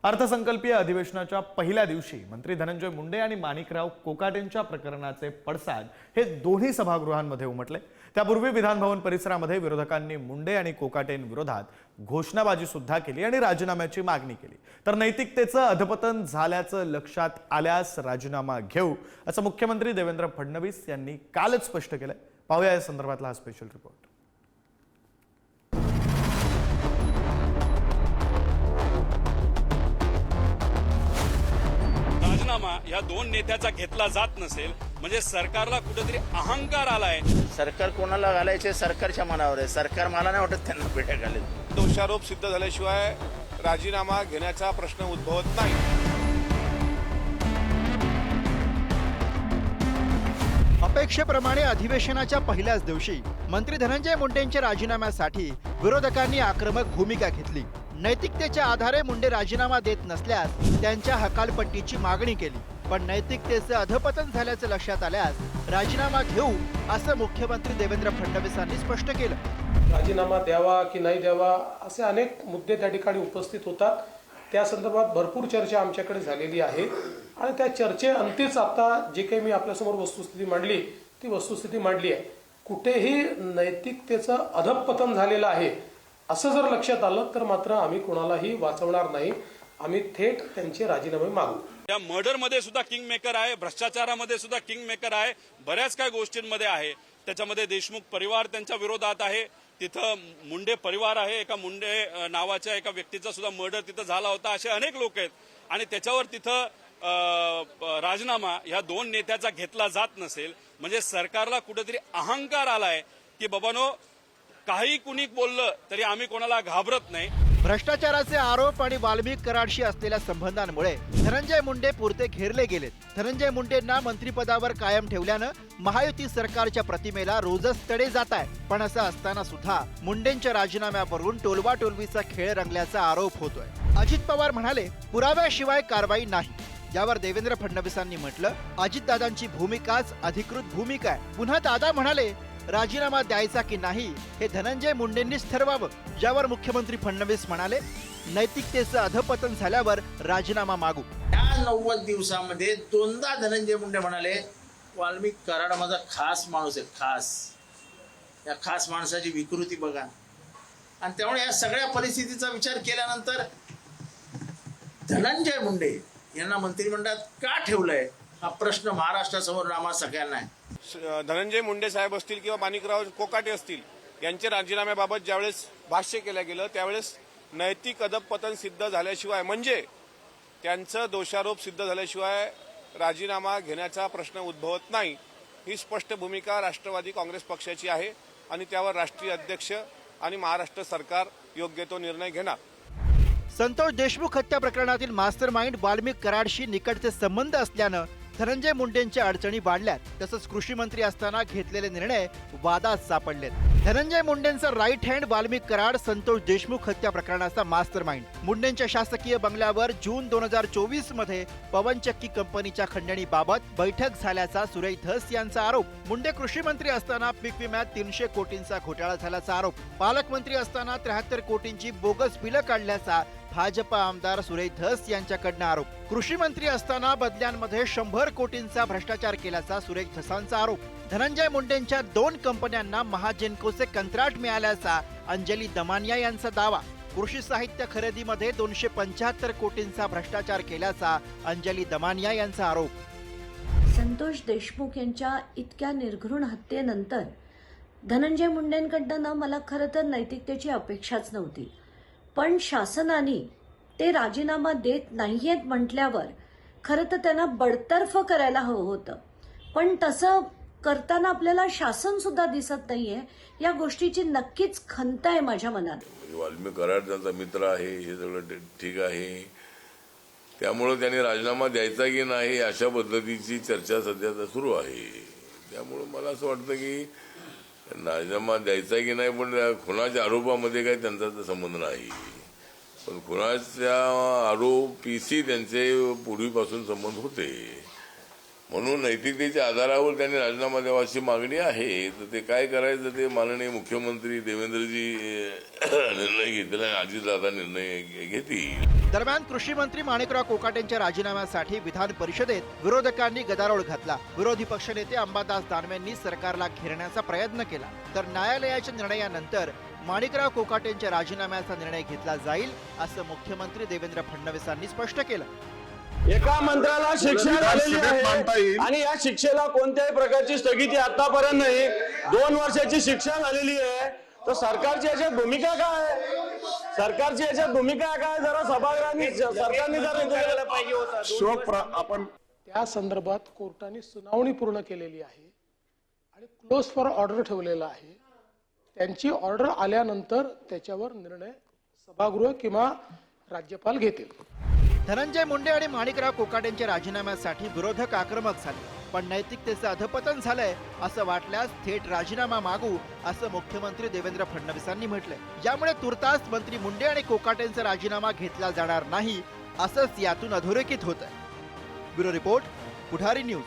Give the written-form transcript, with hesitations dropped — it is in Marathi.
अर्थसंकल्पीय अधिवेशनाच्या पहिल्या दिवशी मंत्री धनंजय मुंडे आणि माणिकराव कोकाटेंच्या प्रकरणाचे पडसाद हे दोन्ही सभागृहांमध्ये उमटले। त्यापूर्वी विधानभवन परिसरामध्ये विरोधकांनी मुंडे आणि कोकाटेंविरोधात घोषणाबाजी सुद्धा केली आणि राजीनाम्याची मागणी केली। तर नैतिकतेचं अधपतन झाल्याचं लक्षात आल्यास राजीनामा घेऊ असं मुख्यमंत्री देवेंद्र फडणवीस यांनी कालच स्पष्ट केलंय। पाहूया या संदर्भातला हा स्पेशल रिपोर्ट। राजीनामा या दोन नेत्याचा घेतला जात नसेल म्हणजे सरकारला कुठेतरी अहंकार आलाय। सरकार कोणाला घालायचे सरकारच्या मनावर आहे। सरकार मला नाही वाटत त्यांना पेट्या घालेल। दोषारोप सिद्ध झाल्याशिवाय राजीनामा घेण्याचा प्रश्न उद्भवत नाही। अपेक्षेप्रमाणे अधिवेशनाच्या पहिल्याच दिवशी मंत्री धनंजय मुंडेंच्या राजीनाम्यासाठी विरोधकांनी आक्रमक भूमिका घेतली। नैतिकतेच्या आधारे मुंडे राजीनामा देत नसल्यास त्यांच्या हकालपट्टीची मागणी केली, पण नैतिकतेचं अधपतन झाल्याचं लक्षात आल्यास राजीनामा घेऊ असं मुख्यमंत्री देवेंद्र फडणवीसांनी स्पष्ट केलं। राजीनामा द्यावा की नाही द्यावा असे अनेक मुद्दे त्या ठिकाणी उपस्थित होतात। त्या संदर्भात भरपूर चर्चा आमच्याकडे झालेली आहे आणि त्या चर्चेअंतीच आता जे काही मी आपल्यासमोर वस्तुस्थिती मांडली ती वस्तुस्थिती मांडली आहे। कुठेही नैतिकतेचं अधपतन झालेलं आहे असं जर लक्षात आलं तर मात्र आम्ही कोणालाही वाचवणार नाही। आम्ही थेट त्यांचे राजीनामे मागू। त्या मर्डर मध्ये सुद्धा किंग मेकर आहे, भ्रष्टाचारामध्ये सुद्धा किंग मेकर आहे, बऱ्याच काही गोष्टींमध्ये आहे। त्याच्यामध्ये देशमुख परिवार त्यांच्या विरोधात आहे, तिथं मुंडे परिवार आहे, एका मुंडे नावाच्या एका व्यक्तीचा सुद्धा मर्डर तिथं झाला होता। असे अनेक लोक आहेत आणि त्याच्यावर तिथं राजीनामा या दोन नेत्याचा घेतला जात नसेल म्हणजे सरकारला कुठेतरी अहंकार आलाय की बाबांनो काही कुणी बोललं तरी आम्ही कोणाला घाबरत नाही। भ्रष्टाचाराचे आरोप आणि वाल्मिक कराडशी असलेल्या संबंधांमुळे धनंजय मुंडे पुरते घेरले गेलेत। धनंजय मुंडेंना मंत्रिपदावर कायम ठेवल्यानं महायुती सरकारच्या प्रतिमेला रोजच तडे जात आहे। पण असं असताना सुद्धा मुंडेंच्या राजीनाम्यावरून टोलवाटोलवीचा खेळ रंगल्याचा आरोप होतोय। अजित पवार म्हणाले पुराव्याशिवाय कारवाई नाही। यावर देवेंद्र फडणवीसांनी म्हटलं अजितदादांची भूमिकाच अधिकृत भूमिका आहे। पुन्हा दादा म्हणाले राजीनामा द्यायचा की नाही हे धनंजय मुंडेंनीच ठरवावं। ज्यावर मुख्यमंत्री फडणवीस म्हणाले नैतिकतेचं अधपतन झाल्यावर राजीनामा मागू। या 90 दिवसामध्ये दोनदा धनंजय मुंडे म्हणाले वाल्मिक कराड माझा खास माणूस आहे, खास। या खास माणसाची विकृती बघा। आणि त्यामुळे या सगळ्या परिस्थितीचा विचार केल्यानंतर धनंजय मुंडे यांना मंत्रिमंडळात का ठेवलंय हा प्रश्न महाराष्ट्रासमोर आम्हा सगळ्यांना आहे। धनंजय मुंडे साहेब असतील किंवा माणिकराव कोकाटे असतील यांच्या राजीनाम्याबाबत ज्यावेळेस भाष्य केलं गेलं त्यावेळेस नैतिक अधपतन सिद्ध झाल्याशिवाय म्हणजे त्यांचं दोषारोप सिद्ध झाल्याशिवाय राजीनामा घेण्याचा प्रश्न उद्भवत नाही ही स्पष्ट भूमिका राष्ट्रवादी काँग्रेस पक्षाची आहे आणि त्यावर राष्ट्रीय अध्यक्ष आणि महाराष्ट्र सरकार योग्य तो निर्णय घेणार। संतोष देशमुख हत्या प्रकरणातील मास्टरमाइंड वाल्मिक कराडशी निकटचे संबंध असल्यानं धनंजय मुंडेंच्या अडचणी वाढल्यात। तसंच कृषी मंत्री असताना घेतलेले निर्णय वादात सापडलेत। धनंजय मुंडेंचा राईट हँड वाल्मिक कराड संतोष देशमुख हत्या प्रकरणाचा मास्टरमाइंड। मुंडेंच्या शासकीय बंगल्यावर जून 2024 मध्ये पवनचक्की कंपनीच्या खंडणीबाबत बैठक झाल्याचा सुरेश धस यांचा आरोप। मुंडे कृषी मंत्री असताना पीक विम्यात 300 कोटींचा घोटाळा झाल्याचा आरोप। पालकमंत्री असताना 73 कोटींची बोगस बिलं काढल्याचा भाजप आमदार सुरेश धस यांच्याकडनं आरोप। कृषी मंत्री असताना बदल्यांमध्ये 100 कोटींचा भ्रष्टाचार केल्याचा सुरेश धसांचा आरोप। धनंजय मुंडेंच्या 2 कंपन्यांना महाजेनकोचे कंत्राट मिळाल्याचा अंजली दमानिया यांचा दावा। कृषी साहित्य खरेदीमध्ये 275 कोटींचा भ्रष्टाचार केल्याचा अंजली दमानिया यांचा आरोप। संतोष देशमुख यांच्या इतक्या निर्घृण हत्येनंतर धनंजय मुंडेंकडनं मला खरं तर नैतिकतेची अपेक्षाच नव्हती, पण शासनाने ते राजीनामा देत नाहीयेत म्हटल्यावर खरं तर त्यांना बडतर्फ करायला हवं होतं, पण तसं करताना आपल्याला शासन सुद्धा दिसत नाहीये। या गोष्टीची नक्कीच खंत आहे माझ्या मनात। वाल्मिक कराड त्यांचा मित्र आहे हे सगळं ठीक आहे, त्यामुळे त्यांनी राजीनामा द्यायचा की नाही अशा पद्धतीची चर्चा सध्या सुरू आहे। त्यामुळे मला असं वाटतं की राजीनामा द्यायचा की नाही, पण खुनाच्या आरोपामध्ये काही त्यांचा संबंध नाही। पण खुनाच्या आरोपीशी त्यांचे पूर्वीपासून संबंध होते म्हणून नैतिकतेच्या आधारावर त्यांनी राजीनामा द्यावा अशी मागणी आहे. तर ते काय करायचं ते माननीय मुख्यमंत्री देवेंद्रजी निर्णय घेतील आणि अजितदादा निर्णय घेतील. दरम्यान कृषी मंत्री माणिकराव कोकाटेंच्या राजीनाम्यासाठी विधान परिषदेत विरोधकांनी गदारोळ घातला. विरोधी पक्षनेते अंबादास दानवेंनी सरकारला घेरण्याचा प्रयत्न केला. तर न्यायालयाच्या निर्णयानंतर माणिकराव कोकाटेंच्या राजीनाम्याचा निर्णय घेतला जाईल असं मुख्यमंत्री देवेंद्र फडणवीसांनी स्पष्ट केलं. एका मंत्र्याला शिक्षा झालेली आहे आणि या शिक्षेला कोणत्याही प्रकारची स्थगिती आतापर्यंत नाही. 2 वर्षाची शिक्षा झालेली आहे. तर सरकारची याच्यात भूमिका काय? सरकारची याच्यात भूमिका काय? जरा सभागृहांनी सरकारने जर पाहिजे होता. आपण त्या संदर्भात कोर्टाने सुनावणी पूर्ण केलेली आहे आणि क्लोज फॉर ऑर्डर ठेवलेला आहे. त्यांची ऑर्डर आल्यानंतर त्याच्यावर निर्णय सभागृह किंवा राज्यपाल घेतील. धनंजय मुंडे आणि माणिकराव कोकाटेंच्या राजीनाम्यासाठी विरोधक आक्रमक झाले. पण नैतिकतेचं अधपतन झालंय असं वाटल्यास थेट राजीनामा मागू असं मुख्यमंत्री देवेंद्र फडणवीसांनी म्हटलंय. यामुळे तुर्तास मंत्री मुंडे आणि कोकाटेंचा राजीनामा घेतला जाणार नाही असंच यातून अधोरेखित होत आहे. ब्युरो रिपोर्ट, पुढारी न्यूज.